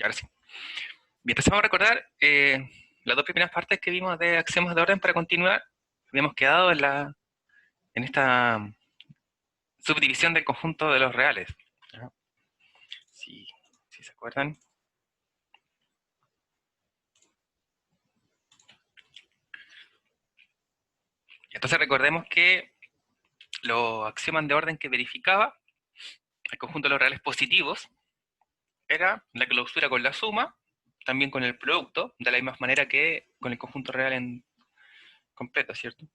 Y ahora sí. Bien, entonces vamos a recordar las dos primeras partes que vimos de axiomas de orden para continuar. Habíamos quedado en esta subdivisión del conjunto de los reales. ¿Ya? Si se acuerdan. Entonces recordemos que los axiomas de orden que verificaba el conjunto de los reales positivos era la clausura con la suma, también con el producto, de la misma manera que con el conjunto real en completo, ¿cierto?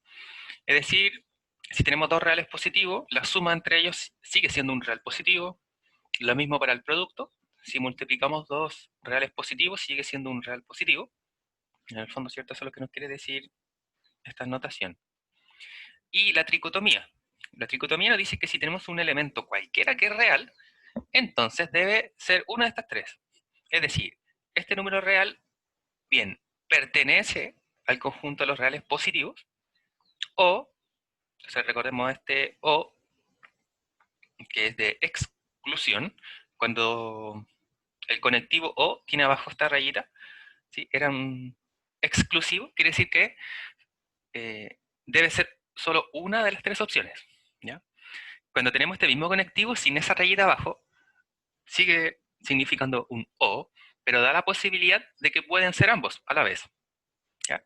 Es decir, si tenemos dos reales positivos, la suma entre ellos sigue siendo un real positivo. Lo mismo para el producto. Si multiplicamos dos reales positivos, sigue siendo un real positivo. En el fondo, ¿cierto? Eso es lo que nos quiere decir esta notación. Y la tricotomía. La tricotomía nos dice que si tenemos un elemento cualquiera que es real, entonces debe ser una de estas tres. Es decir, este número real, bien, pertenece al conjunto de los reales positivos, o, entonces recordemos este o, que es de exclusión, cuando el conectivo o tiene abajo esta rayita, ¿sí? Era un exclusivo, quiere decir que debe ser solo una de las tres opciones. ¿Ya? Cuando tenemos este mismo conectivo sin esa rayita abajo, sigue significando un o, pero da la posibilidad de que pueden ser ambos a la vez. ¿Ya?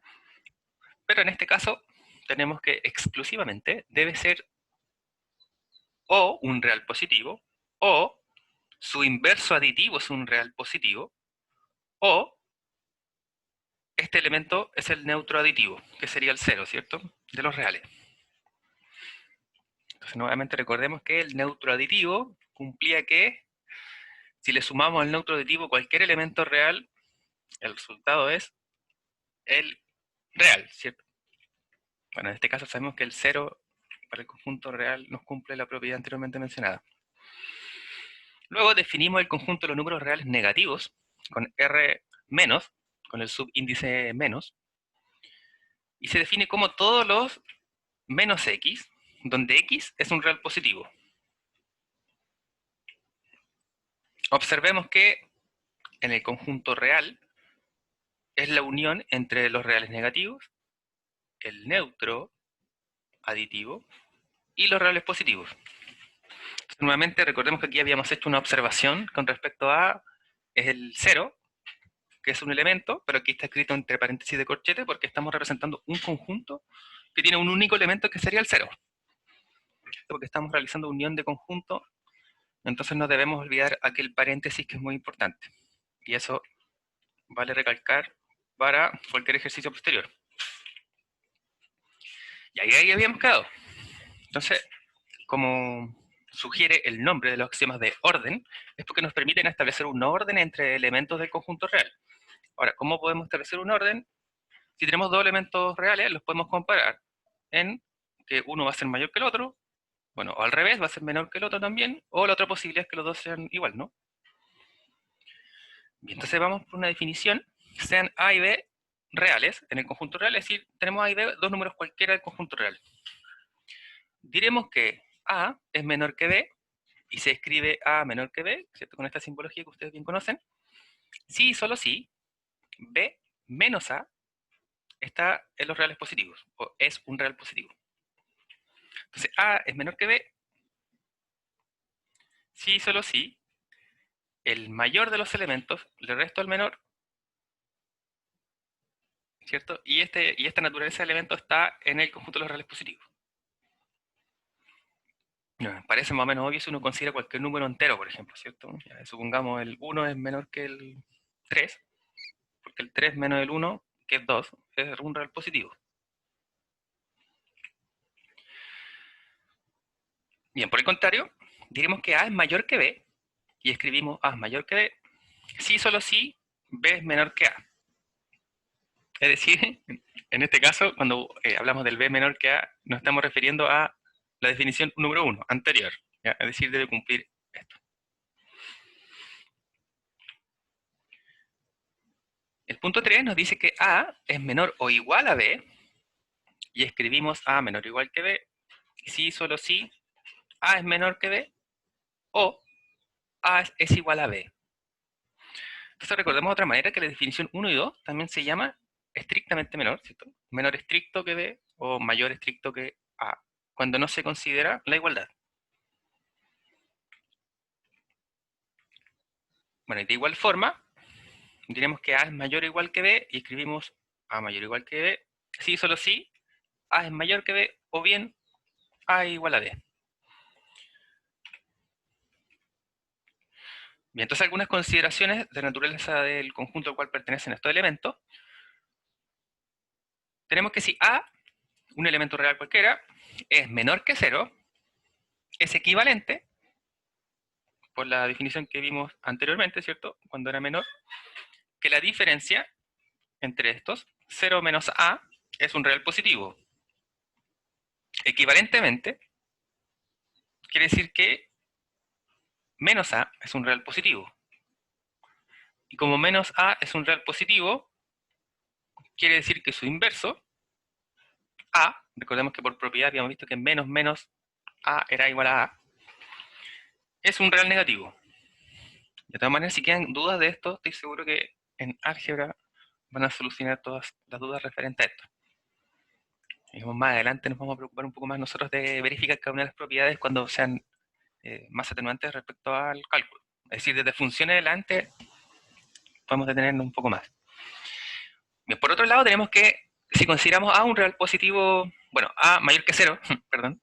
Pero en este caso tenemos que exclusivamente debe ser o un real positivo, o su inverso aditivo es un real positivo, o este elemento es el neutro aditivo, que sería el cero, ¿cierto? De los reales. Entonces, nuevamente recordemos que el neutro aditivo cumplía que si le sumamos al neutro aditivo cualquier elemento real, el resultado es el real, ¿cierto? Bueno, en este caso sabemos que el cero para el conjunto real nos cumple la propiedad anteriormente mencionada. Luego definimos el conjunto de los números reales negativos con R menos, con el subíndice menos, y se define como todos los menos X, donde X es un real positivo. Observemos que en el conjunto real es la unión entre los reales negativos, el neutro aditivo y los reales positivos. Entonces, nuevamente recordemos que aquí habíamos hecho una observación con respecto a es el 0, que es un elemento, pero aquí está escrito entre paréntesis de corchete porque estamos representando un conjunto que tiene un único elemento que sería el 0. Porque estamos realizando unión de conjunto, entonces no debemos olvidar aquel paréntesis que es muy importante. Y eso vale recalcar para cualquier ejercicio posterior. Y ahí habíamos quedado. Entonces, como sugiere el nombre de los axiomas de orden, es porque nos permiten establecer un orden entre elementos del conjunto real. Ahora, ¿cómo podemos establecer un orden? Si tenemos dos elementos reales, los podemos comparar en que uno va a ser mayor que el otro, bueno, o al revés, va a ser menor que el otro también, o la otra posibilidad es que los dos sean igual, ¿no? Bien, entonces vamos por una definición, sean A y B reales en el conjunto real, es decir, tenemos A y B, dos números cualquiera del conjunto real. Diremos que A es menor que B, y se escribe A menor que B, ¿cierto? Con esta simbología que ustedes bien conocen. Si y solo si B menos A está en los reales positivos, o es un real positivo. Entonces A es menor que B, si y solo si el mayor de los elementos le resto al menor, ¿cierto? Y esta naturaleza de elemento está en el conjunto de los reales positivos. Parece más o menos obvio si uno considera cualquier número entero, por ejemplo, ¿cierto? Ya, supongamos el 1 es menor que el 3, porque el 3 menos el 1, que es 2, es un real positivo. Bien, por el contrario, diremos que A es mayor que B, y escribimos A es mayor que B, si solo si B es menor que A. Es decir, en este caso, cuando hablamos del B menor que A, nos estamos refiriendo a la definición número 1, anterior. ¿Ya? Es decir, debe cumplir esto. El punto 3 nos dice que A es menor o igual a B, y escribimos A menor o igual que B, si solo si A es menor que B, o A es igual a B. Entonces recordemos de otra manera que la definición 1 y 2 también se llama estrictamente menor, ¿cierto? Menor estricto que B o mayor estricto que A, cuando no se considera la igualdad. Bueno, y de igual forma, diremos que A es mayor o igual que B y escribimos A mayor o igual que B, sí, solo sí, A es mayor que B o bien A es igual a B. Bien, entonces algunas consideraciones de naturaleza del conjunto al cual pertenecen estos elementos. Tenemos que si A, un elemento real cualquiera, es menor que 0, es equivalente, por la definición que vimos anteriormente, ¿cierto? Cuando era menor, que la diferencia entre estos, 0 menos A, es un real positivo. Equivalentemente, quiere decir que menos A es un real positivo. Y como menos A es un real positivo, quiere decir que su inverso, A, recordemos que por propiedad habíamos visto que menos menos A era igual a A, es un real negativo. De todas maneras, si quedan dudas de esto, estoy seguro que en álgebra van a solucionar todas las dudas referentes a esto. Digamos, más adelante nos vamos a preocupar un poco más nosotros de verificar cada una de las propiedades cuando sean más atenuantes respecto al cálculo. Es decir, desde funciones adelante podemos detenernos un poco más. Bien, por otro lado, tenemos que, si consideramos A un real positivo, bueno, A mayor que 0, perdón,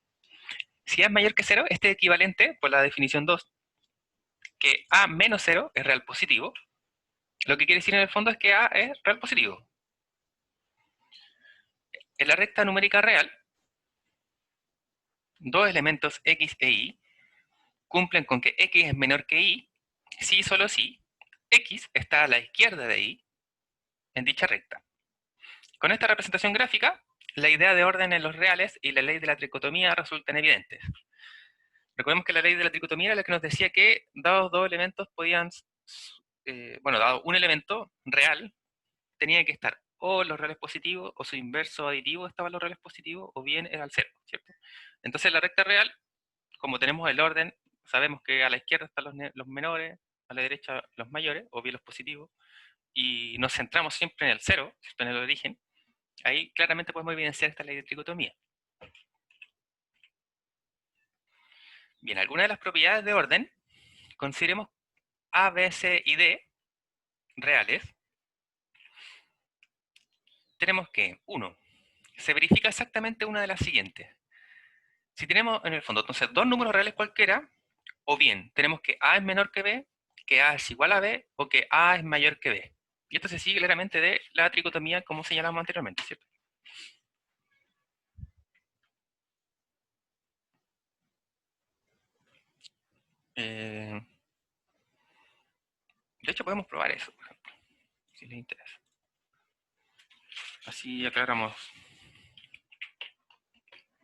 si A es mayor que 0, este es equivalente, por la definición 2, que A menos 0 es real positivo, lo que quiere decir en el fondo es que A es real positivo. En la recta numérica real, dos elementos X e Y cumplen con que X es menor que Y, si y solo si X está a la izquierda de Y en dicha recta. Con esta representación gráfica, la idea de orden en los reales y la ley de la tricotomía resultan evidentes. Recordemos que la ley de la tricotomía era la que nos decía que dados dos elementos podían, bueno, dado un elemento real, tenía que estar o los reales positivos o su inverso aditivo estaba en los reales positivos o bien era el cero, ¿cierto? Entonces la recta real, como tenemos el orden, sabemos que a la izquierda están los menores, a la derecha los mayores o bien los positivos, y nos centramos siempre en el cero, ¿cierto? En el origen. Ahí claramente podemos evidenciar esta ley de tricotomía. Bien, algunas de las propiedades de orden, consideremos A, B, C y D reales. Tenemos que, 1, se verifica exactamente una de las siguientes. Si tenemos en el fondo, entonces, dos números reales cualquiera, o bien tenemos que A es menor que B, que A es igual a B, o que A es mayor que B. Y esto se sigue claramente de la tricotomía como señalamos anteriormente, ¿cierto? De hecho, podemos probar eso, por ejemplo, si les interesa. Así aclaramos.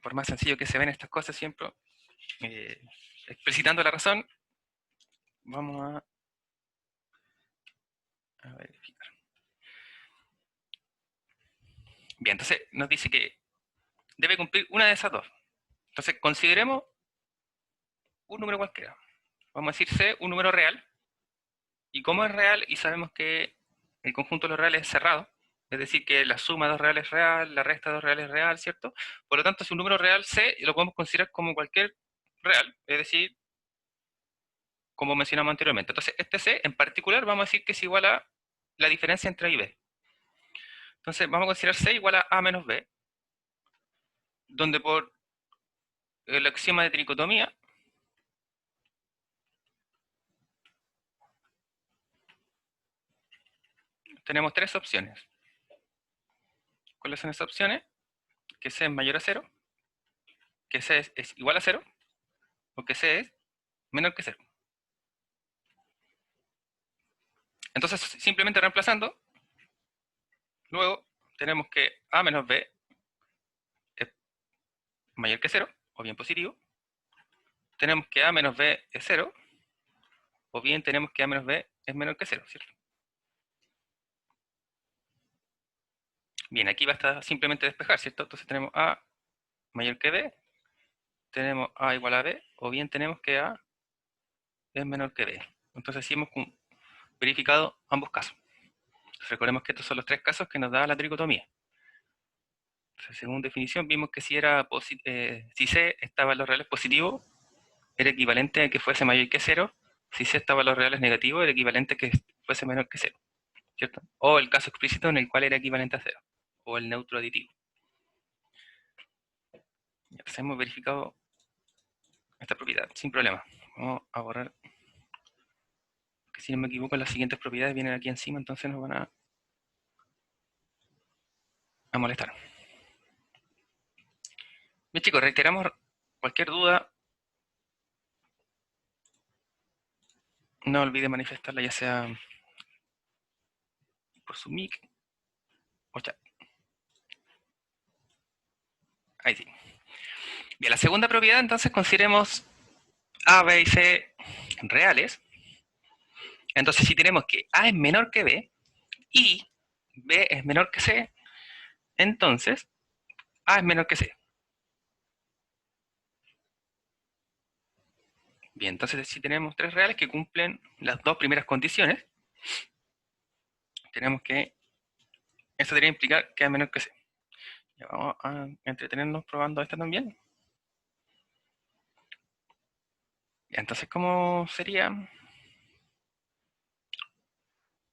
Por más sencillo que se ven estas cosas, siempre explicitando la razón, vamos a verificar. Bien, entonces nos dice que debe cumplir una de esas dos. Entonces consideremos un número cualquiera. Vamos a decir C, un número real. Y como es real y sabemos que el conjunto de los reales es cerrado, es decir, que la suma de dos reales es real, la resta de dos reales es real, ¿cierto? Por lo tanto, si un número real C lo podemos considerar como cualquier real, es decir, como mencionamos anteriormente. Entonces, este C en particular vamos a decir que es igual a la diferencia entre A y B. Entonces, vamos a considerar C igual a menos B, donde por el axioma de tricotomía tenemos tres opciones. ¿Cuáles son esas opciones? Que C es mayor a 0, que C es igual a 0, o que C es menor que 0. Entonces, simplemente reemplazando, luego tenemos que A menos B es mayor que 0, o bien positivo. Tenemos que A menos B es 0, o bien tenemos que A menos B es menor que 0, ¿cierto? Bien, aquí basta simplemente despejar, ¿cierto? Entonces tenemos A mayor que B, tenemos A igual a B, o bien tenemos que A es menor que B. Entonces, si hemos verificado ambos casos. Entonces, recordemos que estos son los tres casos que nos da la tricotomía. Entonces, según definición, vimos que si C estaba en los reales positivos, era equivalente a que fuese mayor que 0. Si C estaba en los reales negativos, era equivalente a que fuese menor que 0. ¿Cierto? O el caso explícito en el cual era equivalente a 0. O el neutro aditivo. Entonces hemos verificado esta propiedad sin problema. Vamos a borrar, que si no me equivoco las siguientes propiedades vienen aquí encima, entonces nos van a molestar. Bien chicos, reiteramos cualquier duda, no olvide manifestarla ya sea por su mic o chat. Ahí sí. Bien, la segunda propiedad entonces consideremos A, B y C reales. Entonces si tenemos que A es menor que B y B es menor que C, entonces A es menor que C. Bien, entonces si tenemos tres reales que cumplen las dos primeras condiciones, tenemos que, eso debería implicar que A es menor que C. Ya vamos a entretenernos probando esta también. Ya, entonces, ¿cómo sería?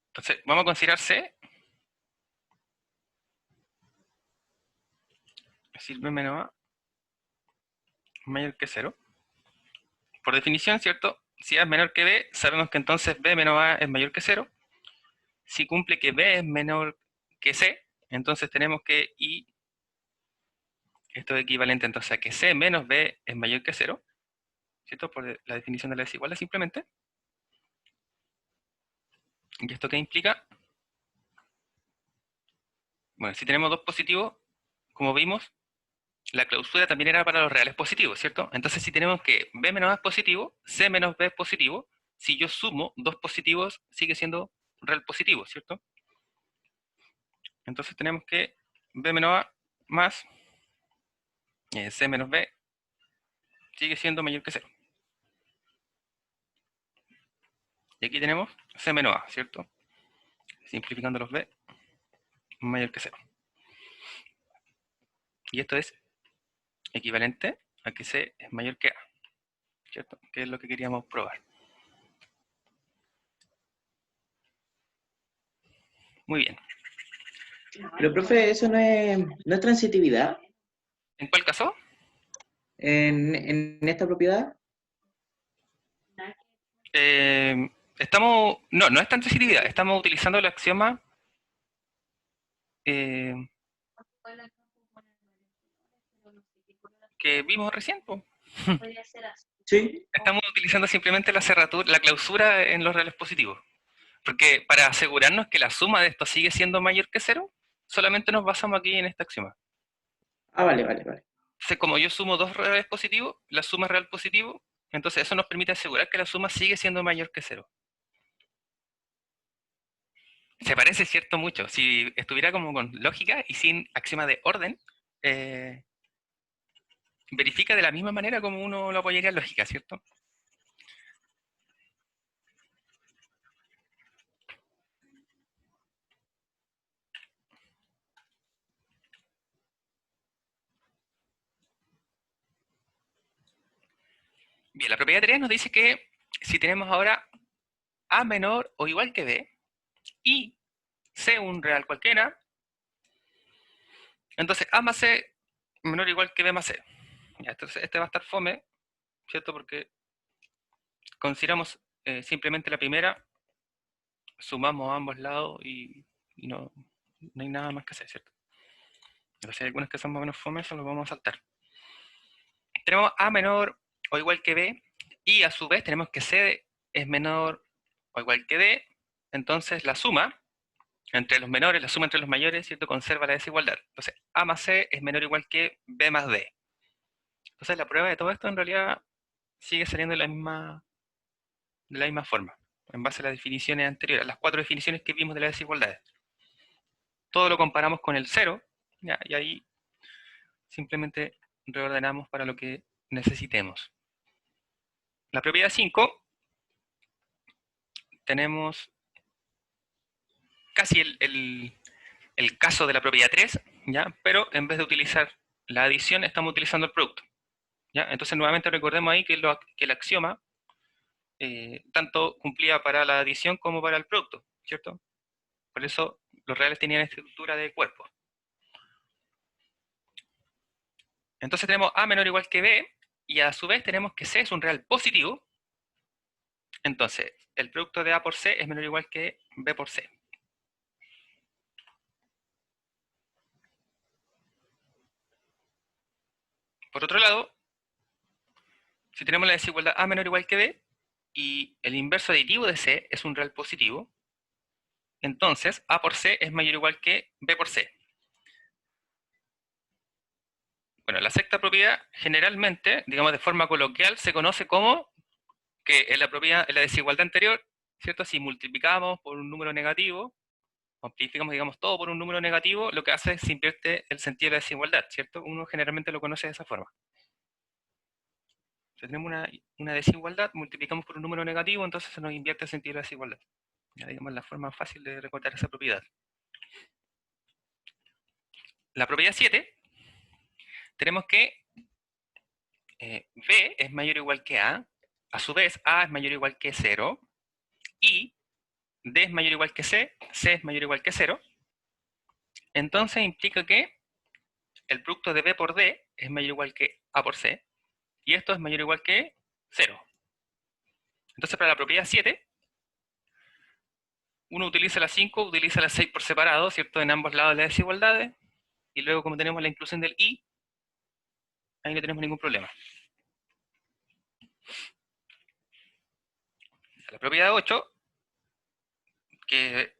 Entonces, vamos a considerar C, es decir, B menos A mayor que 0. Por definición, ¿cierto? Si A es menor que B, sabemos que entonces B menos A es mayor que 0. Si cumple que B es menor que C, entonces tenemos que I, esto es equivalente entonces a que C menos B es mayor que 0, ¿cierto? Por la definición de la desigualdad simplemente. ¿Y esto qué implica? Bueno, si tenemos dos positivos, como vimos, la clausura también era para los reales positivos, ¿cierto? Entonces si tenemos que B menos A es positivo, C menos B es positivo, si yo sumo dos positivos, sigue siendo real positivo, ¿cierto? Entonces tenemos que B menos A más C menos B sigue siendo mayor que 0. Y aquí tenemos C menos A, ¿cierto? Simplificando los B, mayor que 0. Y esto es equivalente a que C es mayor que A, ¿cierto? Que es lo que queríamos probar. Muy bien. Pero, profe, eso no es transitividad ¿En cuál caso? en esta propiedad. No es transitividad, estamos utilizando el axioma que vimos recién. Sí. Estamos utilizando simplemente la cerradura, la clausura en los reales positivos. Porque para asegurarnos que la suma de esto sigue siendo mayor que 0, solamente nos basamos aquí en este axioma. Ah, vale. Entonces, como yo sumo dos reales positivos, la suma es real positivo, entonces eso nos permite asegurar que la suma sigue siendo mayor que 0. Se parece, cierto, mucho. Si estuviera como con lógica y sin axioma de orden, verifica de la misma manera como uno lo apoyaría en lógica, ¿cierto? Bien, la propiedad 3 nos dice que si tenemos ahora A menor o igual que B y C un real cualquiera, entonces A más C menor o igual que B más C. Ya, entonces este va a estar fome, ¿cierto? Porque consideramos simplemente la primera, sumamos a ambos lados y no hay nada más que hacer, ¿cierto? Entonces hay algunas que son más o menos fome, eso lo vamos a saltar. Tenemos A menor o igual que B y a su vez tenemos que C es menor o igual que D, entonces la suma entre los menores, la suma entre los mayores, ¿cierto? Conserva la desigualdad. Entonces A más C es menor o igual que B más D. Entonces la prueba de todo esto en realidad sigue saliendo de la misma forma, en base a las definiciones anteriores, las cuatro definiciones que vimos de las desigualdades. Todo lo comparamos con el 0, ¿ya? Y ahí simplemente reordenamos para lo que necesitemos. La propiedad 5, tenemos casi el caso de la propiedad 3, ¿ya? Pero en vez de utilizar la adición, estamos utilizando el producto, ¿ya? Entonces, nuevamente recordemos ahí que el axioma tanto cumplía para la adición como para el producto, ¿cierto? Por eso los reales tenían estructura de cuerpo. Entonces tenemos A menor o igual que B, y a su vez tenemos que C es un real positivo. Entonces, el producto de A por C es menor o igual que B por C. Por otro lado, si tenemos la desigualdad A menor o igual que B, y el inverso aditivo de C es un real positivo, entonces A por C es mayor o igual que B por C. Bueno, la sexta propiedad generalmente, digamos de forma coloquial, se conoce como que en la desigualdad anterior, ¿cierto? Si multiplicamos por un número negativo, amplificamos, digamos, todo por un número negativo, lo que hace es se invierte el sentido de la desigualdad, ¿cierto? Uno generalmente lo conoce de esa forma. Si tenemos una desigualdad, multiplicamos por un número negativo, entonces se nos invierte el sentido de la desigualdad. Ya, digamos, la forma fácil de recordar esa propiedad. La propiedad 7, tenemos que B es mayor o igual que a su vez A es mayor o igual que 0, y D es mayor o igual que C es mayor o igual que 0, entonces implica que el producto de B por D es mayor o igual que A por C, y esto es mayor o igual que 0. Entonces, para la propiedad 7, uno utiliza la 5, utiliza la 6 por separado, ¿cierto? En ambos lados de las desigualdades, y luego como tenemos la inclusión del i, ahí no tenemos ningún problema. La propiedad 8, que,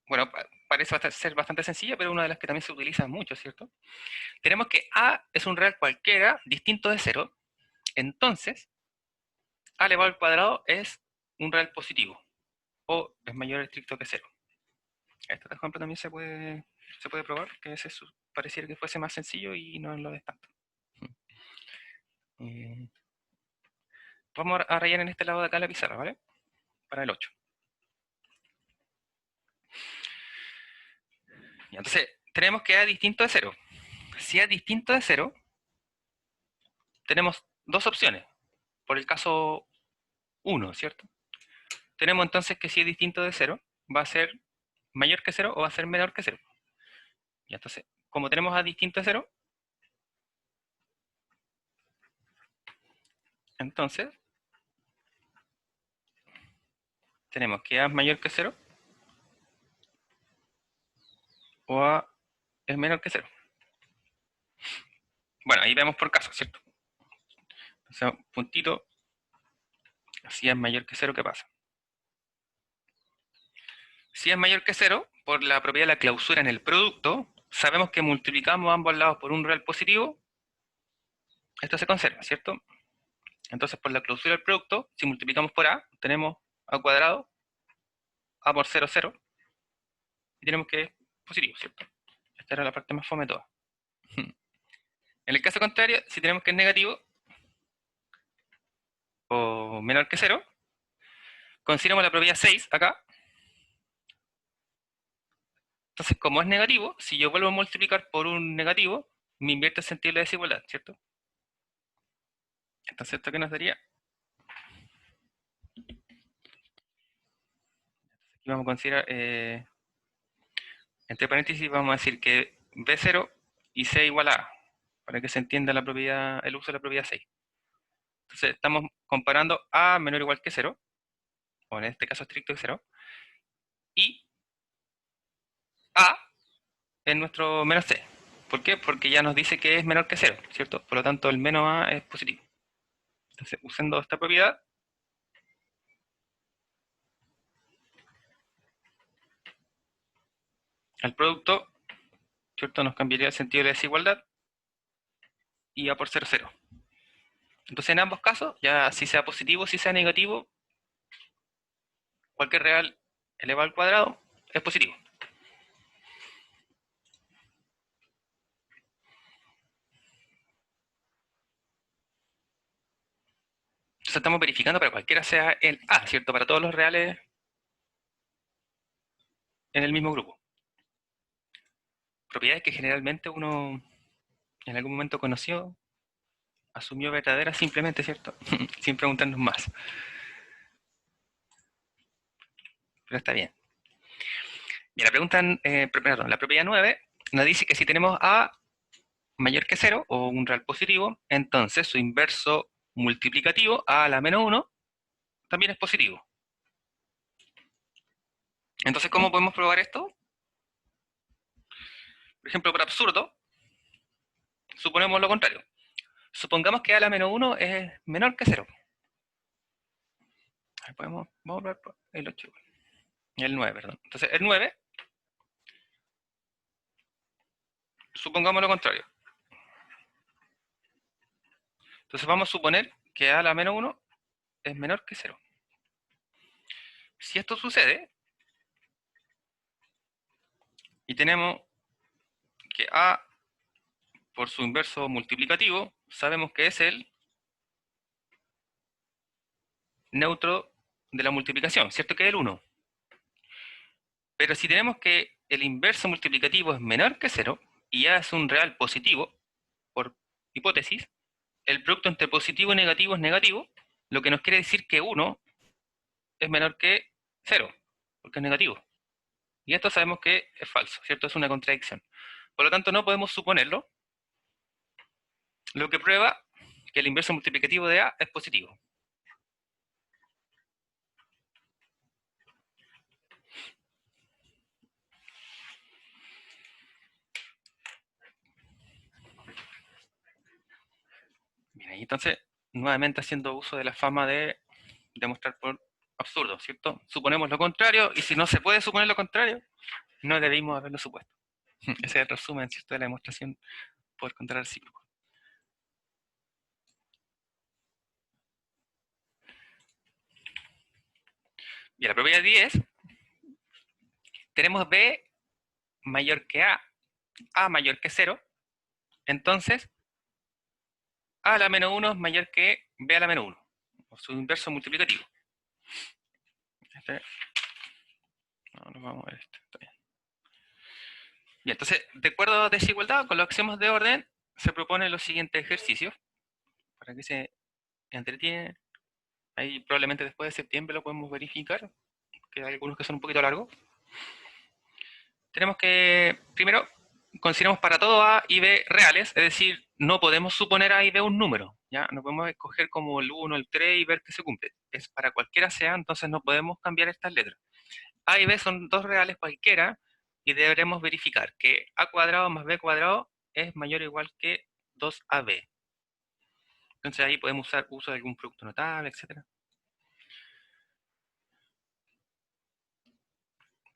bueno, parece ser bastante sencilla, pero una de las que también se utiliza mucho, ¿cierto? Tenemos que A es un real cualquiera distinto de 0, entonces A elevado al cuadrado es un real positivo, o es mayor o estricto que 0. Este ejemplo también se puede probar, que ese pareciera que fuese más sencillo y no lo es tanto. Vamos a rayar en este lado de acá la pizarra, ¿vale? Para el 8. Y entonces, tenemos que A es distinto de 0. Si A es distinto de 0, tenemos dos opciones. Por el caso 1, ¿cierto? Tenemos entonces que si es distinto de 0, va a ser mayor que 0 o va a ser menor que 0. Y entonces, como tenemos A distinto de 0, entonces tenemos que A es mayor que 0 o A es menor que 0. Bueno, ahí vemos por caso, ¿cierto? Entonces, puntito, si es mayor que 0, ¿qué pasa? Si es mayor que 0, por la propiedad de la clausura en el producto, sabemos que multiplicamos ambos lados por un real positivo, esto se conserva, ¿cierto? Entonces, por la clausura del producto, si multiplicamos por A, tenemos A cuadrado, A por 0, 0, y tenemos que es positivo, ¿cierto? Esta era la parte más fome de toda. En el caso contrario, si tenemos que es negativo o menor que 0, consideramos la propiedad 6 acá. Entonces, como es negativo, si yo vuelvo a multiplicar por un negativo, me invierte el sentido de la desigualdad, ¿cierto? Entonces, ¿esto qué nos daría? Aquí vamos a considerar, entre paréntesis, vamos a decir que B0 y C igual a A, para que se entienda la propiedad, el uso de la propiedad 6. Entonces, estamos comparando A menor o igual que 0, o en este caso estricto de 0, y A es nuestro menos C. ¿Por qué? Porque ya nos dice que es menor que 0, ¿cierto? Por lo tanto, el menos A es positivo. Entonces, usando esta propiedad, el producto, ¿cierto? Nos cambiaría el sentido de la desigualdad y A por 0, 0. Entonces, en ambos casos, ya si sea positivo, si sea negativo, cualquier real elevado al cuadrado es positivo. Entonces estamos verificando para cualquiera sea el A, ¿cierto? Para todos los reales en el mismo grupo. Propiedades que generalmente uno en algún momento conoció, asumió verdaderas simplemente, ¿cierto? Sin preguntarnos más. Pero está bien. Y la pregunta, perdón, la propiedad 9 nos dice que si tenemos A mayor que 0 o un real positivo, entonces su inverso multiplicativo, A a la menos 1, también es positivo. Entonces, ¿cómo podemos probar esto? Por ejemplo, por absurdo, suponemos lo contrario. Supongamos que A a la menos 1 es menor que 0. Vamos a ver el 8. El 9, perdón. Entonces, el 9, supongamos lo contrario. Entonces, vamos a suponer que A a la menos 1 es menor que 0. Si esto sucede, y tenemos que A por su inverso multiplicativo, sabemos que es el neutro de la multiplicación, ¿cierto? Que es el 1. Pero si tenemos que el inverso multiplicativo es menor que 0, y ya es un real positivo, por hipótesis, el producto entre positivo y negativo es negativo, lo que nos quiere decir que 1 es menor que 0, porque es negativo. Y esto sabemos que es falso, ¿cierto? Es una contradicción. Por lo tanto, no podemos suponerlo, lo que prueba que el inverso multiplicativo de A es positivo. Bien, ahí entonces, nuevamente haciendo uso de la fama de demostrar por absurdo, ¿cierto? Suponemos lo contrario, y si no se puede suponer lo contrario, no debimos haberlo supuesto. Ese es el resumen, ¿cierto?, de la demostración por contra recíproco. Y la propiedad 10, tenemos B mayor que A mayor que 0, entonces A a la menos 1 es mayor que B a la menos 1, o su inverso multiplicativo. No, vamos a ver esto, está bien. Bien, entonces, de acuerdo a desigualdad, con los axiomas de orden, se proponen los siguientes ejercicios, para que se entretienen. Ahí probablemente después de septiembre lo podemos verificar, que hay algunos que son un poquito largos. Tenemos que, primero, consideramos para todo A y B reales, es decir, no podemos suponer A y B un número, ¿ya? No podemos escoger como el 1, el 3 y ver que se cumple. Es para cualquiera sea, entonces no podemos cambiar estas letras. A y B son dos reales cualquiera, y deberemos verificar que A cuadrado más B cuadrado es mayor o igual que 2AB. Entonces ahí podemos usar uso de algún producto notable, etc.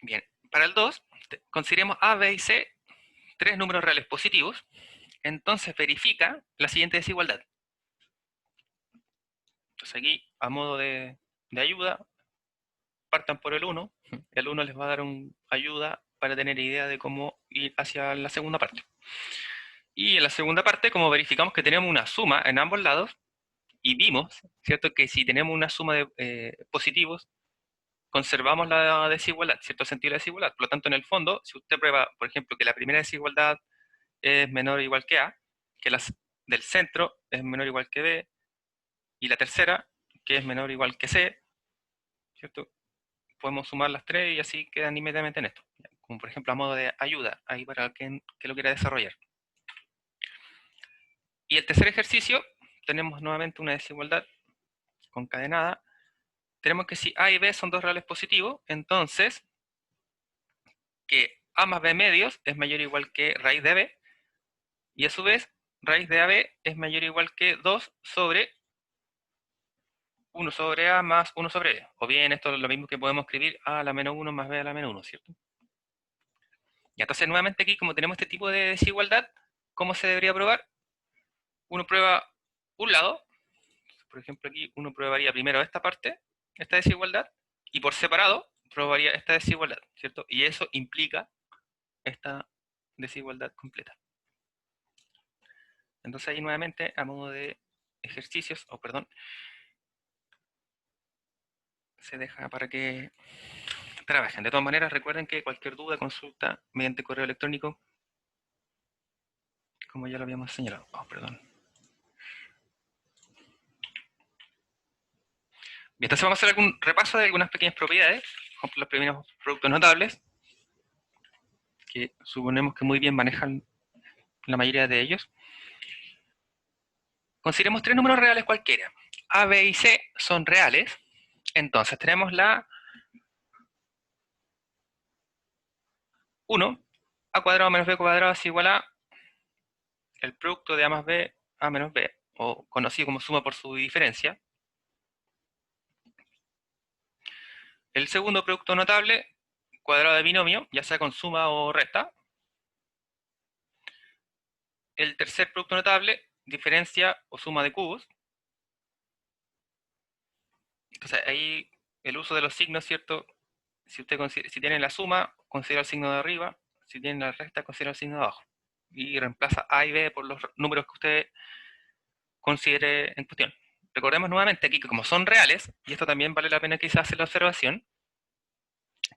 Bien, para el 2, consideremos A, B y C tres números reales positivos, entonces verifica la siguiente desigualdad. Entonces aquí, a modo de ayuda, partan por el 1. El 1 les va a dar ayuda para tener idea de cómo ir hacia la segunda parte. Y en la segunda parte, como verificamos que tenemos una suma en ambos lados, y vimos, ¿cierto?, que si tenemos una suma de positivos, conservamos la desigualdad, cierto sentido de desigualdad. Por lo tanto, en el fondo, si usted prueba, por ejemplo, que la primera desigualdad es menor o igual que A, que la del centro es menor o igual que B, y la tercera, que es menor o igual que C, ¿cierto? Podemos sumar las tres y así quedan inmediatamente en esto. Como por ejemplo a modo de ayuda, ahí para quien que lo quiera desarrollar. Y el tercer ejercicio, tenemos nuevamente una desigualdad concadenada. Tenemos que si A y B son dos reales positivos, entonces que A más B medios es mayor o igual que raíz de B, y a su vez raíz de AB es mayor o igual que 2 sobre 1 sobre A más 1 sobre B. O bien esto es lo mismo que podemos escribir A a la menos 1 más B a la menos 1, ¿cierto? Y entonces nuevamente aquí, como tenemos este tipo de desigualdad, ¿cómo se debería probar? Uno prueba un lado, por ejemplo aquí uno probaría primero esta parte, esta desigualdad, y por separado probaría esta desigualdad, ¿cierto? Y eso implica esta desigualdad completa. Entonces ahí nuevamente, a modo de ejercicios, o perdón, se deja para que trabajen. De todas maneras, recuerden que cualquier duda, consulta mediante correo electrónico, como ya lo habíamos señalado. Oh, perdón. Bien, entonces vamos a hacer algún repaso de algunas pequeñas propiedades, por ejemplo, los primeros productos notables, que suponemos que muy bien manejan la mayoría de ellos. Consideremos tres números reales cualquiera. A, B y C son reales. Entonces tenemos la 1, A cuadrado menos B cuadrado es igual a el producto de A más B, A menos B, o conocido como suma por su diferencia. El segundo producto notable, cuadrado de binomio, ya sea con suma o resta. El tercer producto notable, diferencia o suma de cubos. Entonces ahí el uso de los signos, ¿cierto? Si tiene la suma, considera el signo de arriba. Si tiene la resta, considera el signo de abajo. Y reemplaza A y B por los números que usted considere en cuestión. Recordemos nuevamente aquí que como son reales, y esto también vale la pena quizás hacer la observación,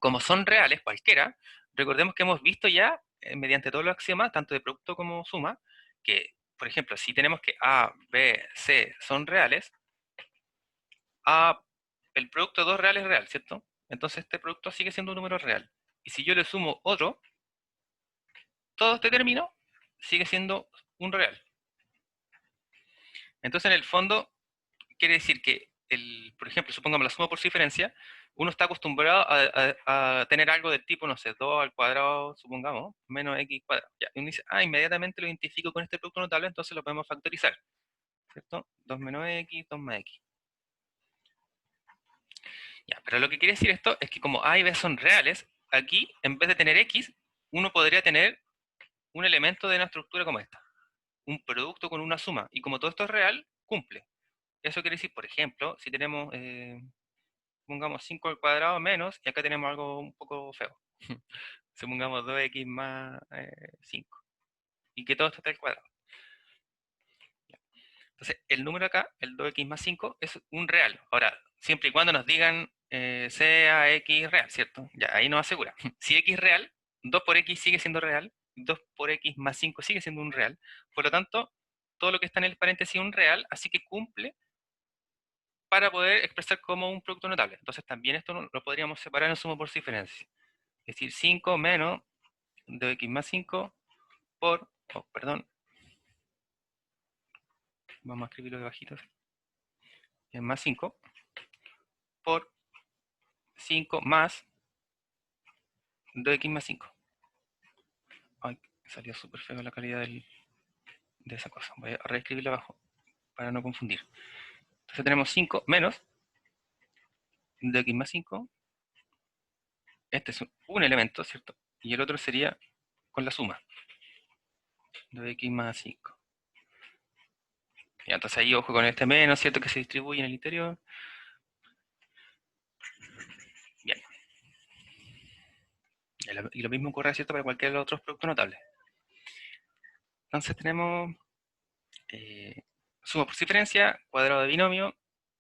como son reales cualquiera, recordemos que hemos visto ya, mediante todos los axiomas, tanto de producto como suma, que, por ejemplo, si tenemos que A, B, C son reales, el producto de dos reales es real, ¿cierto? Entonces este producto sigue siendo un número real. Y si yo le sumo otro, todo este término sigue siendo un real. Entonces en el fondo quiere decir que, por ejemplo, supongamos la suma por su diferencia, uno está acostumbrado a tener algo del tipo, no sé, 2 al cuadrado, supongamos, menos x cuadrado. Ya, y uno dice, inmediatamente lo identifico con este producto notable, entonces lo podemos factorizar, ¿cierto? 2 menos x, 2 más x. Ya, pero lo que quiere decir esto es que como a y b son reales, aquí, en vez de tener x, uno podría tener un elemento de una estructura como esta, un producto con una suma, y como todo esto es real, cumple. Eso quiere decir, por ejemplo, si tenemos, pongamos 5 al cuadrado menos, y acá tenemos algo un poco feo. Supongamos 2x más 5, y que todo esto está al cuadrado. Entonces, el número acá, el 2x más 5, es un real. Ahora, siempre y cuando nos digan sea x real, ¿cierto? Ya, ahí nos asegura. Si x es real, 2 por x sigue siendo real, 2 por x más 5 sigue siendo un real. Por lo tanto, todo lo que está en el paréntesis es un real, así que cumple para poder expresar como un producto notable. Entonces, también esto lo podríamos separar en suma por su diferencia. Es decir, 5 menos 2x más 5 por, perdón, vamos a escribirlo de bajitos, es más 5 por 5 más 2x más 5. Ay, salió súper feo la calidad de esa cosa. Voy a reescribirla abajo para no confundir. Entonces tenemos 5 menos 2x más 5. Este es un elemento, ¿cierto? Y el otro sería con la suma. 2x más 5. Ya, entonces ahí ojo con este menos, ¿cierto? Que se distribuye en el interior. Bien. Y lo mismo ocurre, ¿cierto? Para cualquiera de los otros productos notables. Entonces tenemos suma por diferencia, cuadrado de binomio,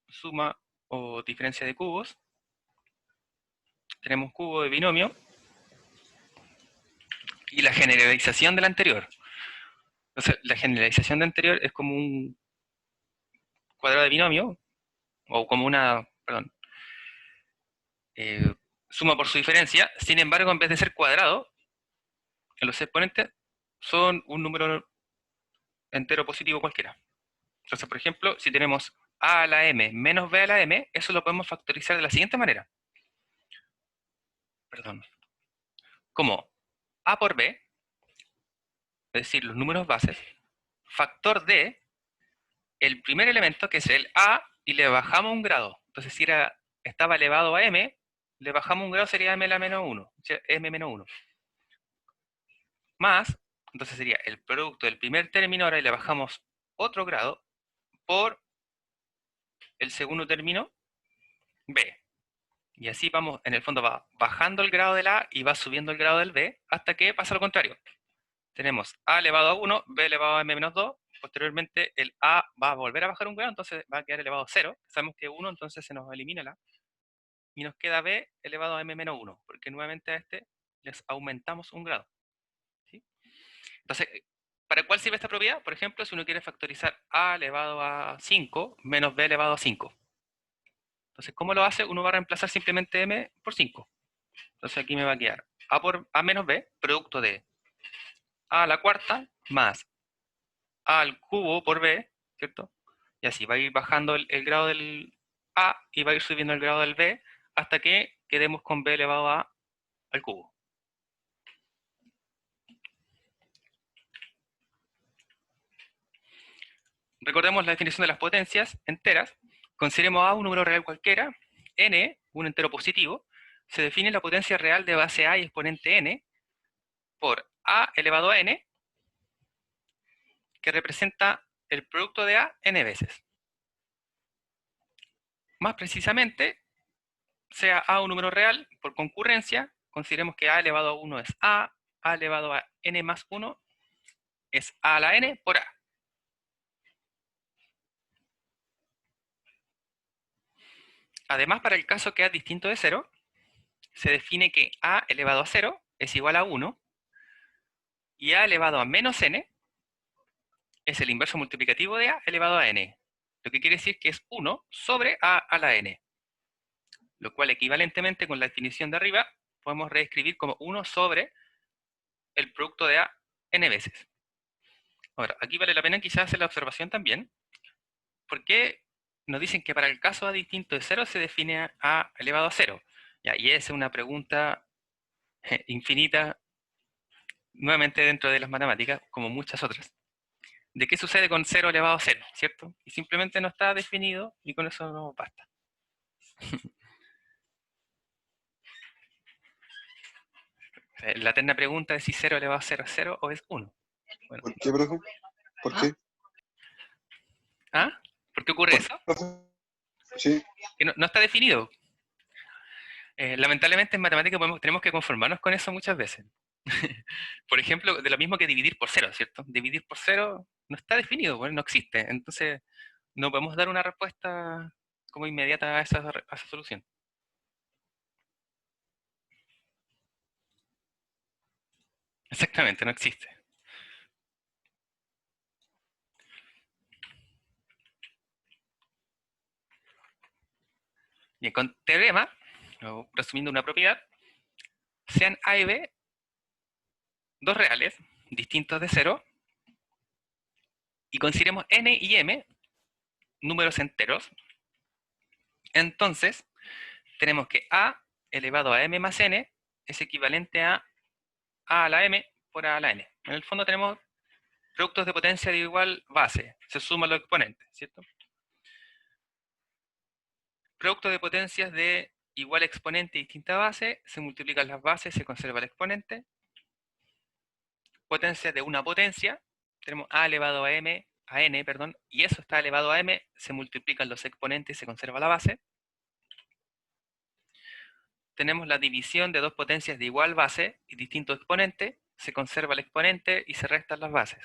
suma o diferencia de cubos. Tenemos cubo de binomio y la generalización del anterior. Entonces, la generalización del anterior es como un cuadrado de binomio, o como una, perdón, suma por su diferencia. Sin embargo, en vez de ser cuadrado, los exponentes son un número entero positivo cualquiera. Entonces, por ejemplo, si tenemos a a la m menos b a la m, eso lo podemos factorizar de la siguiente manera. Perdón. Como a por b, es decir, los números bases, factor de el primer elemento, que es el a, y le bajamos un grado. Entonces, si estaba elevado a m, le bajamos un grado, sería m a la menos 1, o sea, m menos 1. Más, entonces sería el producto del primer término, ahora le bajamos otro grado, por el segundo término, b. Y así vamos, en el fondo va bajando el grado del a y va subiendo el grado del b, hasta que pasa lo contrario. Tenemos a elevado a 1, b elevado a m menos 2, posteriormente el a va a volver a bajar un grado, entonces va a quedar elevado a 0. Sabemos que 1, entonces se nos elimina el a. y nos queda b elevado a m menos 1, porque nuevamente a este les aumentamos un grado. ¿Sí? Entonces, ¿para cuál sirve esta propiedad? Por ejemplo, si uno quiere factorizar a elevado a 5 menos b elevado a 5. Entonces, ¿cómo lo hace? Uno va a reemplazar simplemente m por 5. Entonces aquí me va a quedar a por a menos b, producto de a a la cuarta más a al cubo por b, ¿cierto? Y así va a ir bajando el grado del a y va a ir subiendo el grado del b hasta que quedemos con b elevado a al cubo. Recordemos la definición de las potencias enteras. Consideremos a un número real cualquiera, n, un entero positivo. Se define la potencia real de base a y exponente n por a elevado a n, que representa el producto de a n veces. Más precisamente, sea a un número real, por concurrencia, consideremos que a elevado a 1 es a elevado a n más 1 es a a la n por a. Además, para el caso que a es distinto de 0, se define que a elevado a 0 es igual a 1 y a elevado a menos n es el inverso multiplicativo de a elevado a n, lo que quiere decir que es 1 sobre a a la n, lo cual equivalentemente con la definición de arriba podemos reescribir como 1 sobre el producto de a n veces. Ahora, aquí vale la pena quizás hacer la observación también, porque nos dicen que para el caso a distinto de 0 se define a elevado a 0. Ya, y esa es una pregunta infinita, nuevamente dentro de las matemáticas, como muchas otras. ¿De qué sucede con 0 elevado a 0? ¿Cierto? Y simplemente no está definido y con eso no basta. La eterna pregunta es si 0 elevado a 0 es 0 o es 1. Bueno, ¿Por qué, profe? ¿Por qué? ¿ah? ¿Por qué ocurre eso? Profe. Sí, Que no está definido. Lamentablemente en matemáticas tenemos que conformarnos con eso muchas veces. Por ejemplo, de lo mismo que dividir por 0, ¿cierto? Dividir por 0 no está definido, bueno, no existe. Entonces, no podemos dar una respuesta como inmediata a esa solución. Exactamente, no existe. Bien, con teorema, o resumiendo una propiedad, sean A y B dos reales, distintos de 0, y consideremos n y m números enteros, entonces tenemos que a elevado a m más n es equivalente a a la m por a la n. En el fondo tenemos productos de potencia de igual base, se suman los exponentes, ¿cierto? Productos de potencias de igual exponente y distinta base, se multiplican las bases, se conserva el exponente. Potencias de una potencia, tenemos a elevado a m, a n, perdón, y eso está elevado a m, se multiplican los exponentes y se conserva la base. Tenemos la división de dos potencias de igual base y distinto exponente, se conserva el exponente y se restan las bases.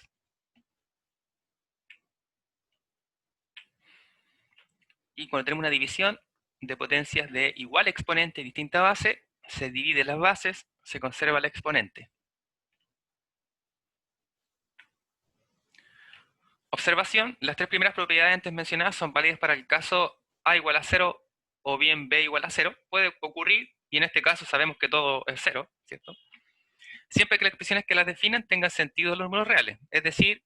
Y cuando tenemos una división de potencias de igual exponente y distinta base, se divide las bases, se conserva el exponente. Observación, las tres primeras propiedades antes mencionadas son válidas para el caso a igual a 0 o bien b igual a 0. Puede ocurrir, y en este caso sabemos que todo es 0, ¿cierto? Siempre que las expresiones que las definan tengan sentido los números reales, es decir,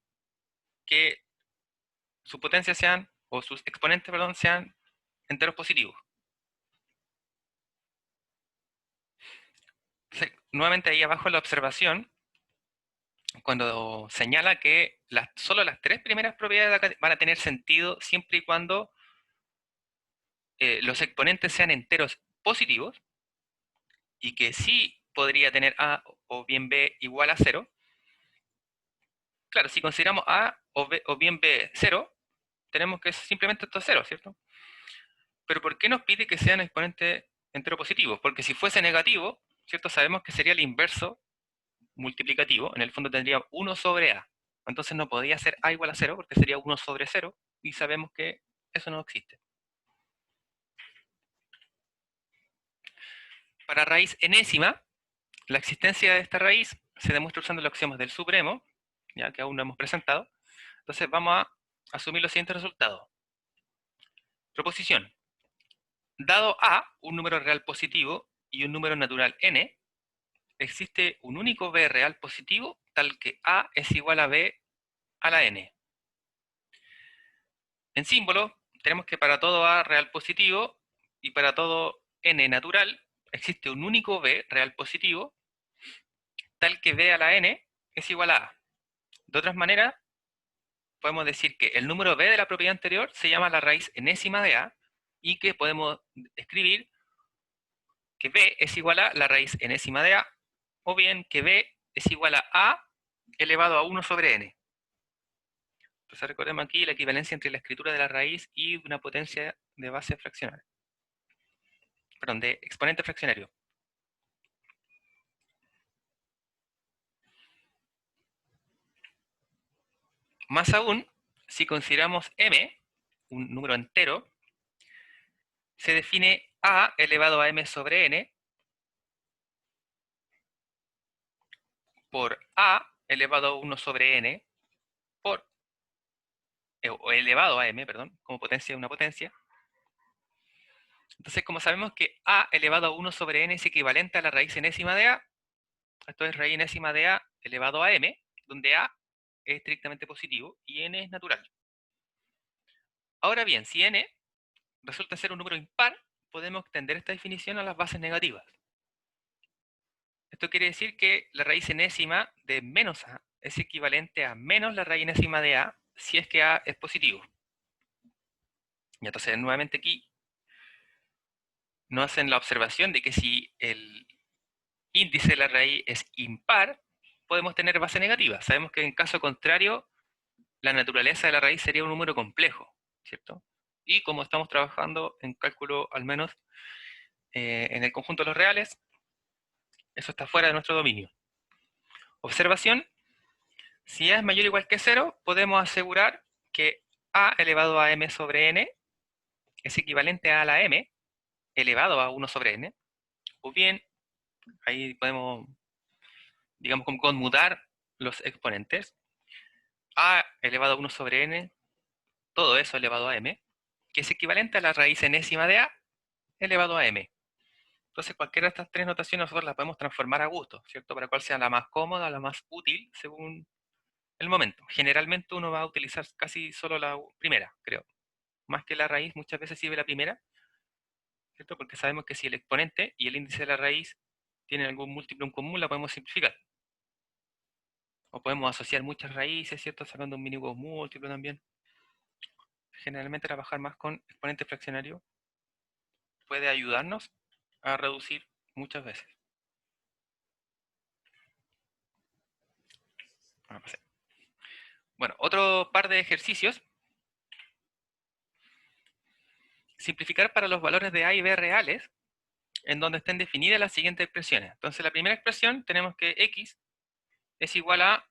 que sus potencias sean, o sus exponentes, perdón, sean enteros positivos. Nuevamente ahí abajo en la observación, cuando señala que solo las tres primeras propiedades de acá van a tener sentido siempre y cuando los exponentes sean enteros positivos, y que sí podría tener a o bien b igual a 0. Claro, si consideramos a o bien b 0, tenemos que simplemente esto es 0, ¿cierto? Pero ¿por qué nos pide que sean exponentes entero positivos? Porque si fuese negativo, ¿cierto? Sabemos que sería el inverso multiplicativo, en el fondo tendría 1 sobre a. Entonces no podría ser a igual a 0 porque sería 1 sobre 0 y sabemos que eso no existe. para raíz enésima, la existencia de esta raíz se demuestra usando los axiomas del supremo, ya que aún no hemos presentado. Entonces vamos a asumir los siguientes resultados. Proposición. Dado A, un número real positivo y un número natural n, existe un único b real positivo tal que A es igual a b a la n. En símbolo, tenemos que para todo A real positivo y para todo n natural, existe un único b real positivo tal que b a la n es igual a A. De otras maneras, podemos decir que el número b de la propiedad anterior se llama la raíz enésima de A y que podemos escribir que b es igual a la raíz enésima de A, o bien que b es igual a elevado a 1 sobre n. Entonces recordemos aquí la equivalencia entre la escritura de la raíz y una potencia de base fraccionaria. Perdón, de exponente fraccionario. Más aún, si consideramos m, un número entero, se define a elevado a m sobre n por a elevado a 1 sobre n por, o elevado a m, perdón, como potencia de una potencia. Entonces, como sabemos que a elevado a 1 sobre n es equivalente a la raíz enésima de a, esto es raíz enésima de a elevado a m, donde a es estrictamente positivo y n es natural. Ahora bien, si n resulta ser un número impar, podemos extender esta definición a las bases negativas. Esto quiere decir que la raíz enésima de menos a es equivalente a menos la raíz enésima de a si es que a es positivo. Y entonces, nuevamente aquí, nos hacen la observación de que si el índice de la raíz es impar, podemos tener base negativa. Sabemos que en caso contrario, la naturaleza de la raíz sería un número complejo, ¿cierto? Y como estamos trabajando en cálculo, al menos en el conjunto de los reales, eso está fuera de nuestro dominio. Observación. Si a es mayor o igual que 0, podemos asegurar que a elevado a m sobre n es equivalente a la m elevado a 1 sobre n, o bien, ahí podemos, digamos, conmutar los exponentes. A elevado a 1 sobre n, todo eso elevado a m, que es equivalente a la raíz enésima de a elevado a m. Entonces, cualquiera de estas tres notaciones nosotros las podemos transformar a gusto, ¿cierto? Para cuál sea la más cómoda, la más útil, según el momento. Generalmente uno va a utilizar casi solo la primera, creo. Más que la raíz, muchas veces sirve la primera, ¿cierto? Porque sabemos que si el exponente y el índice de la raíz tienen algún múltiplo en común, la podemos simplificar. O podemos asociar muchas raíces, ¿cierto? Sacando un mínimo múltiplo también. Generalmente trabajar más con exponente fraccionario puede ayudarnos a reducir muchas veces. Bueno, otro par de ejercicios. Simplificar para los valores de a y b reales, en donde estén definidas las siguientes expresiones. Entonces, la primera expresión tenemos que x es igual a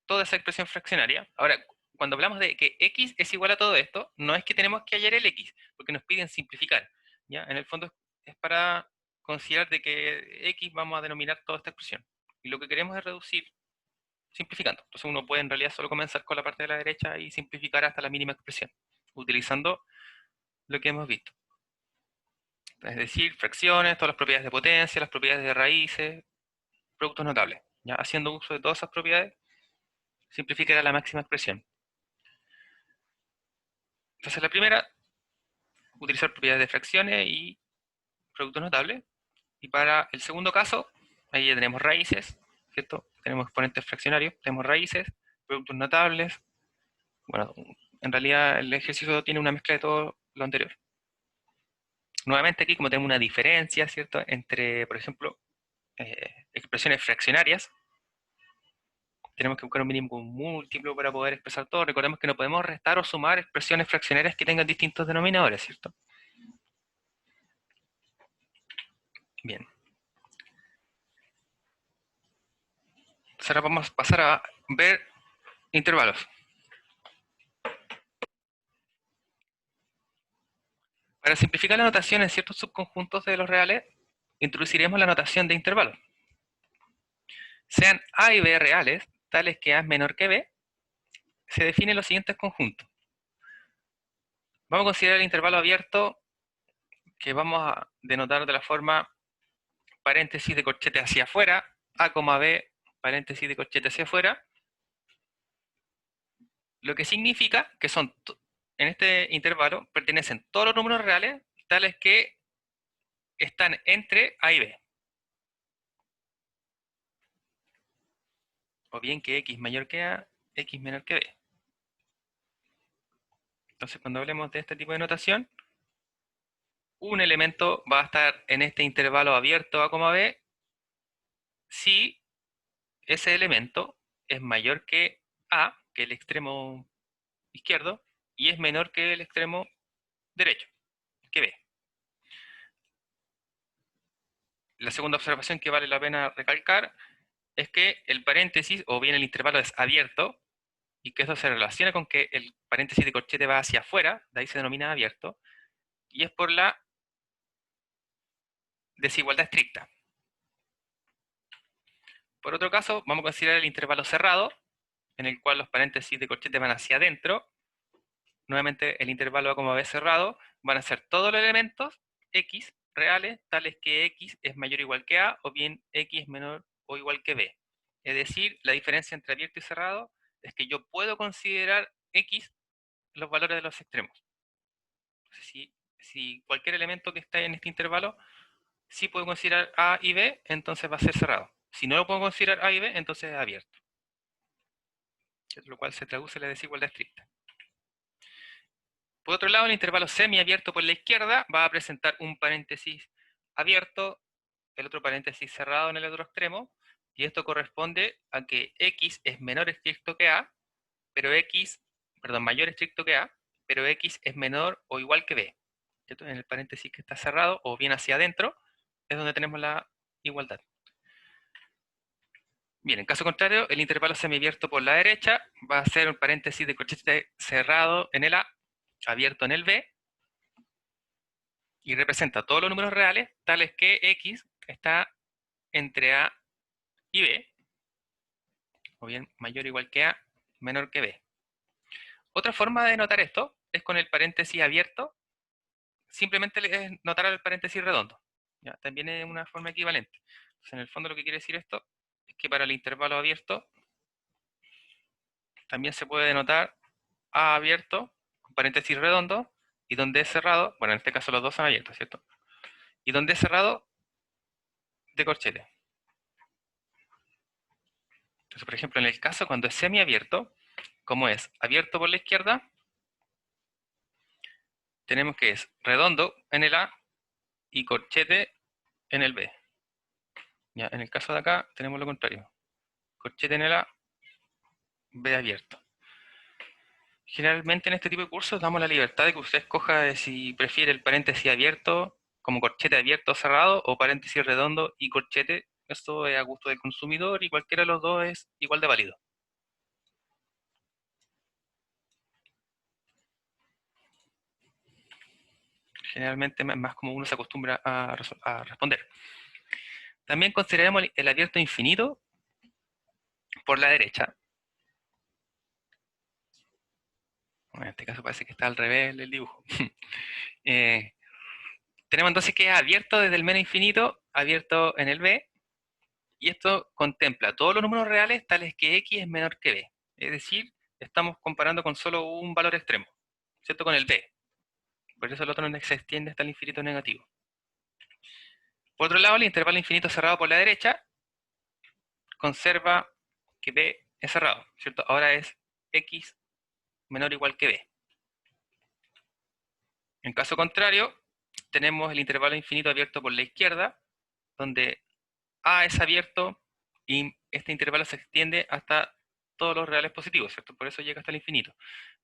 toda esa expresión fraccionaria. Ahora, cuando hablamos de que x es igual a todo esto, no es que tenemos que hallar el x, porque nos piden simplificar. ¿Ya? En el fondo es para considerar de que x vamos a denominar toda esta expresión. Y lo que queremos es reducir simplificando. Entonces uno puede en realidad solo comenzar con la parte de la derecha y simplificar hasta la mínima expresión, utilizando lo que hemos visto. Es decir, fracciones, todas las propiedades de potencia, las propiedades de raíces, productos notables. ¿Ya? Haciendo uso de todas esas propiedades, simplificará la máxima expresión. Entonces la primera, utilizar propiedades de fracciones y productos notables. Y para el segundo caso, ahí ya tenemos raíces, ¿cierto? Tenemos exponentes fraccionarios, tenemos raíces, productos notables. Bueno, en realidad el ejercicio tiene una mezcla de todo lo anterior. Nuevamente aquí, como tenemos una diferencia, ¿cierto? Entre, por ejemplo, expresiones fraccionarias, tenemos que buscar un mínimo común múltiplo para poder expresar todo. Recordemos que no podemos restar o sumar expresiones fraccionarias que tengan distintos denominadores, ¿cierto? Bien. Entonces ahora vamos a pasar a ver intervalos. Para simplificar la notación en ciertos subconjuntos de los reales, introduciremos la notación de intervalos. Sean A y B reales, tales que A es menor que B, se definen los siguientes conjuntos. Vamos a considerar el intervalo abierto que vamos a denotar de la forma paréntesis de corchete hacia afuera, A, B, paréntesis de corchete hacia afuera, lo que significa que en este intervalo pertenecen todos los números reales tales que están entre A y B. O bien que X mayor que A, X menor que B. Entonces, cuando hablemos de este tipo de notación, un elemento va a estar en este intervalo abierto A, B, si ese elemento es mayor que A, que es el extremo izquierdo, y es menor que el extremo derecho, que B. La segunda observación que vale la pena recalcar es que el paréntesis, o bien el intervalo es abierto, y que eso se relaciona con que el paréntesis de corchete va hacia afuera, de ahí se denomina abierto, y es por la desigualdad estricta. Por otro caso, vamos a considerar el intervalo cerrado, en el cual los paréntesis de corchete van hacia adentro. Nuevamente, el intervalo A como B cerrado van a ser todos los elementos X reales, tales que X es mayor o igual que A, o bien X es menor o igual que B. Es decir, la diferencia entre abierto y cerrado es que yo puedo considerar X los valores de los extremos. Entonces, si cualquier elemento que está en este intervalo sí puedo considerar A y B, entonces va a ser cerrado. Si no lo puedo considerar A y B, entonces es abierto. Lo cual se traduce en la desigualdad estricta. Por otro lado, el intervalo semiabierto por la izquierda va a presentar un paréntesis abierto, el otro paréntesis cerrado en el otro extremo, y esto corresponde a que X es menor estricto que A, pero mayor estricto que A, pero X es menor o igual que B. ¿Cierto? En el paréntesis que está cerrado, o bien hacia adentro, es donde tenemos la igualdad. Bien, en caso contrario, el intervalo semiabierto por la derecha va a ser un paréntesis de corchete cerrado en el A, abierto en el B, y representa todos los números reales, tales que X está entre A y B, o bien mayor o igual que A, menor que B. Otra forma de notar esto es con el paréntesis abierto, simplemente es notar el paréntesis redondo. ¿Ya? También es una forma equivalente. Entonces, en el fondo lo que quiere decir esto es que para el intervalo abierto también se puede denotar A abierto, con paréntesis redondo, y donde es cerrado, bueno, en este caso los dos son abiertos, ¿cierto? Y donde es cerrado, de corchete. Entonces, por ejemplo, en el caso cuando es semiabierto, como es abierto por la izquierda, tenemos que es redondo en el A y corchete en el B. Ya, en el caso de acá tenemos lo contrario. Corchete en el A, B abierto. Generalmente en este tipo de cursos damos la libertad de que usted escoja de si prefiere el paréntesis abierto como corchete abierto o cerrado, o paréntesis redondo y corchete. Esto es a gusto del consumidor y cualquiera de los dos es igual de válido. Generalmente es más como uno se acostumbra a responder. También consideremos el abierto infinito por la derecha. En este caso parece que está al revés el dibujo. Tenemos entonces que es abierto desde el menos infinito, abierto en el B, y esto contempla todos los números reales tales que X es menor que B. Es decir, estamos comparando con solo un valor extremo, ¿cierto? Con el B. Por eso el otro no se extiende hasta el infinito negativo. Por otro lado, el intervalo infinito cerrado por la derecha conserva que B es cerrado, ¿cierto? Ahora es X menor o igual que B. En caso contrario, tenemos el intervalo infinito abierto por la izquierda, donde A es abierto y este intervalo se extiende hasta todos los reales positivos, ¿cierto? Por eso llega hasta el infinito.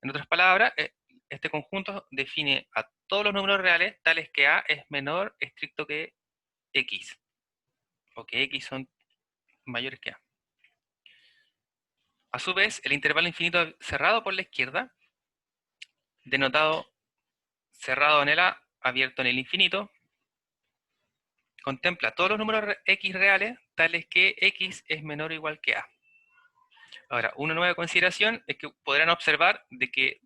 En otras palabras, este conjunto define a todos los números reales tales que A es menor estricto que X, o que X son mayores que A. A su vez, el intervalo infinito cerrado por la izquierda, denotado cerrado en el A, abierto en el infinito, contempla todos los números x reales tales que x es menor o igual que a. Ahora, una nueva consideración es que podrán observar de que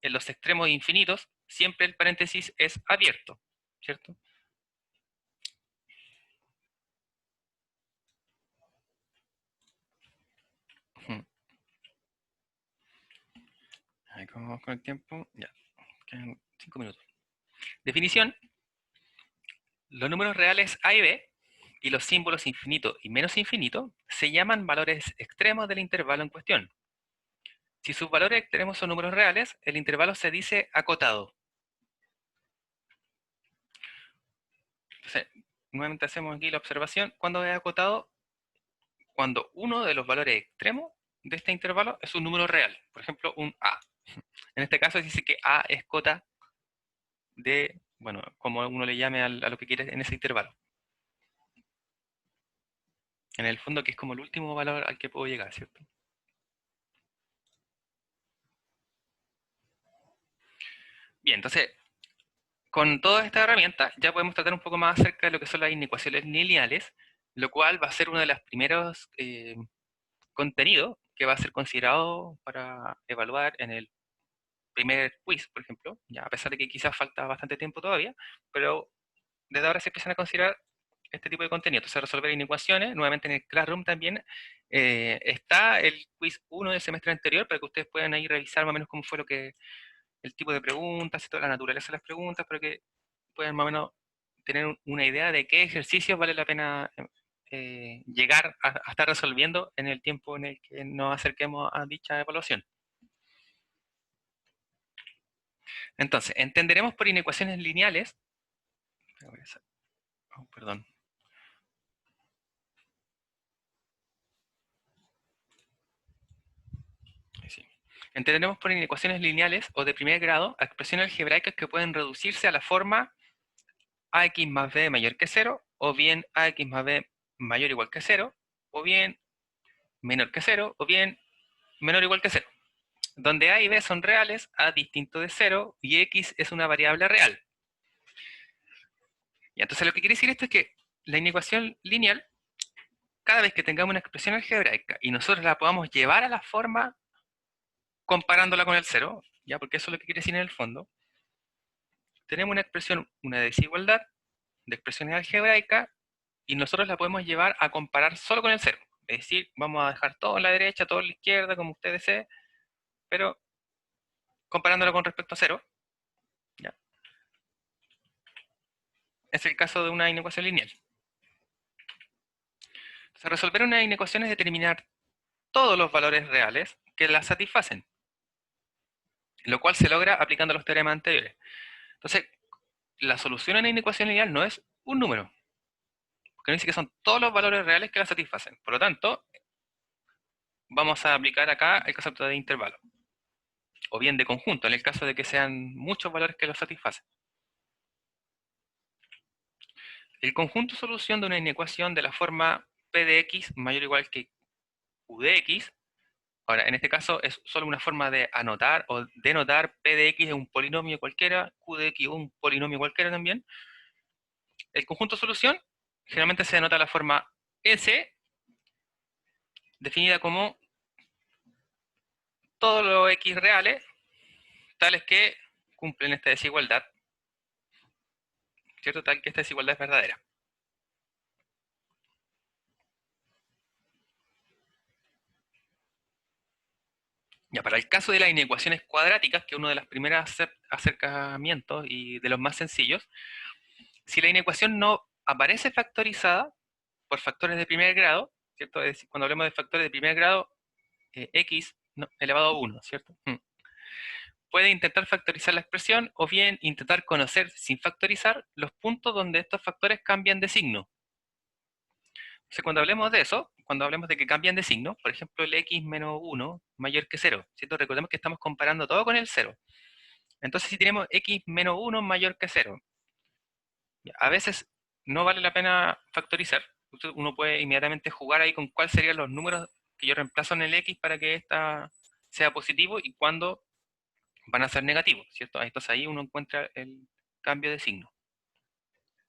en los extremos infinitos siempre el paréntesis es abierto, ¿cierto? A ver, ¿cómo vamos con el tiempo? Ya, quedan 5 minutos. Definición. Los números reales a y b y los símbolos infinito y menos infinito se llaman valores extremos del intervalo en cuestión. Si sus valores extremos son números reales, el intervalo se dice acotado. Entonces, nuevamente hacemos aquí la observación. ¿Cuándo es acotado? Cuando uno de los valores extremos de este intervalo es un número real. Por ejemplo, un a. En este caso dice que a es cota de, bueno, como uno le llame a lo que quiere en ese intervalo. En el fondo que es como el último valor al que puedo llegar, ¿cierto? Bien, entonces, con todas estas herramientas ya podemos tratar un poco más acerca de lo que son las inecuaciones lineales, lo cual va a ser uno de los primeros contenidos que va a ser considerado para evaluar en el primer quiz, por ejemplo, ya a pesar de que quizás falta bastante tiempo todavía, pero desde ahora se empiezan a considerar este tipo de contenido. Entonces, resolver inecuaciones, nuevamente en el Classroom también está el quiz 1 del semestre anterior, para que ustedes puedan ahí revisar más o menos cómo fue el tipo de preguntas y toda la naturaleza de las preguntas, para que puedan más o menos tener una idea de qué ejercicios vale la pena llegar a estar resolviendo en el tiempo en el que nos acerquemos a dicha evaluación. Entonces, entenderemos por inecuaciones lineales, oh, perdón. Sí. Entenderemos por inecuaciones lineales o de primer grado a expresiones algebraicas que pueden reducirse a la forma ax más b mayor que 0, o bien ax más b mayor o igual que 0, o bien menor que 0, o bien menor o igual que 0. Donde a y b son reales, a distinto de 0, y x es una variable real. Y entonces lo que quiere decir esto es que la inecuación lineal, cada vez que tengamos una expresión algebraica y nosotros la podamos llevar a la forma comparándola con el 0, ya, porque eso es lo que quiere decir en el fondo, tenemos una expresión, una desigualdad de expresiones algebraicas, y nosotros la podemos llevar a comparar solo con el 0. Es decir, vamos a dejar todo en la derecha, todo en la izquierda, como usted desee, pero comparándolo con respecto a 0. ¿Ya? Es el caso de una inecuación lineal. Entonces, resolver una inecuación es determinar todos los valores reales que la satisfacen, lo cual se logra aplicando los teoremas anteriores. Entonces, la solución a una inecuación lineal no es un número, porque no dice que son todos los valores reales que la satisfacen. Por lo tanto, vamos a aplicar acá el concepto de intervalo, o bien de conjunto, en el caso de que sean muchos valores que lo satisfacen. El conjunto solución de una inecuación de la forma p de x mayor o igual que q de x, ahora en este caso es solo una forma de anotar o denotar p de x es un polinomio cualquiera, q de x un polinomio cualquiera también. El conjunto solución generalmente se denota la forma S, definida como todos los x reales, tales que cumplen esta desigualdad, ¿cierto? Tal que esta desigualdad es verdadera. Ya, para el caso de las inecuaciones cuadráticas, que es uno de los primeros acercamientos y de los más sencillos, si la inecuación no aparece factorizada por factores de primer grado, ¿cierto? Es decir, cuando hablemos de factores de primer grado, x elevado a 1, ¿cierto? Puede intentar factorizar la expresión o bien intentar conocer sin factorizar los puntos donde estos factores cambian de signo. Entonces, cuando hablemos de eso, cuando hablemos de que cambian de signo, por ejemplo, el x menos 1 mayor que 0, ¿cierto? Recordemos que estamos comparando todo con el 0. Entonces, si tenemos x menos 1 mayor que 0, a veces no vale la pena factorizar. Uno puede inmediatamente jugar ahí con cuáles serían los números que yo reemplazo en el x para que esta sea positivo y cuándo van a ser negativos, ¿cierto? Entonces ahí uno encuentra el cambio de signo.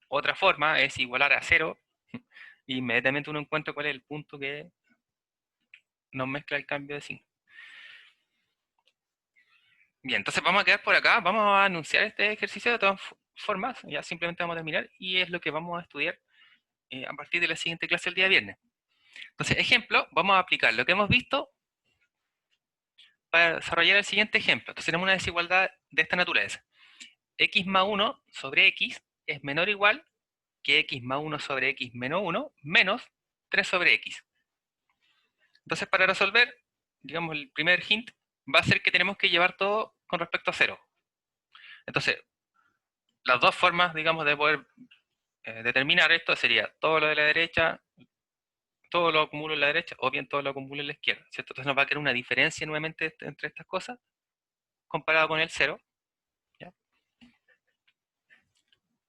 Otra forma es igualar a 0 y inmediatamente uno encuentra cuál es el punto que nos mezcla el cambio de signo. Bien, entonces vamos a quedar por acá, vamos a anunciar este ejercicio de todas formas, ya simplemente vamos a terminar y es lo que vamos a estudiar a partir de la siguiente clase el día viernes. Entonces, ejemplo, vamos a aplicar lo que hemos visto para desarrollar el siguiente ejemplo. Entonces tenemos una desigualdad de esta naturaleza. X más 1 sobre X es menor o igual que X más 1 sobre X menos 1 menos 3 sobre X. Entonces, para resolver, digamos, el primer hint va a ser que tenemos que llevar todo con respecto a 0. Entonces, las dos formas, digamos, de poder determinar esto sería todo lo de la derecha, todo lo acumulo en la derecha, o bien todo lo acumulo en la izquierda, ¿cierto? Entonces nos va a quedar una diferencia nuevamente entre estas cosas, comparado con el 0, ¿ya?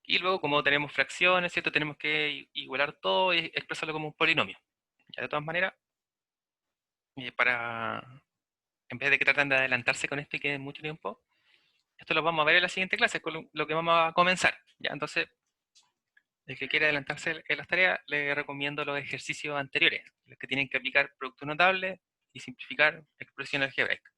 Y luego, como tenemos fracciones, ¿cierto? Tenemos que igualar todo y expresarlo como un polinomio. ¿Ya? De todas maneras, en vez de que traten de adelantarse con esto y queden mucho tiempo, esto lo vamos a ver en la siguiente clase, con lo que vamos a comenzar, ¿ya? Entonces, el que quiera adelantarse en las tareas, le recomiendo los ejercicios anteriores, los que tienen que aplicar productos notables y simplificar expresión algebraica.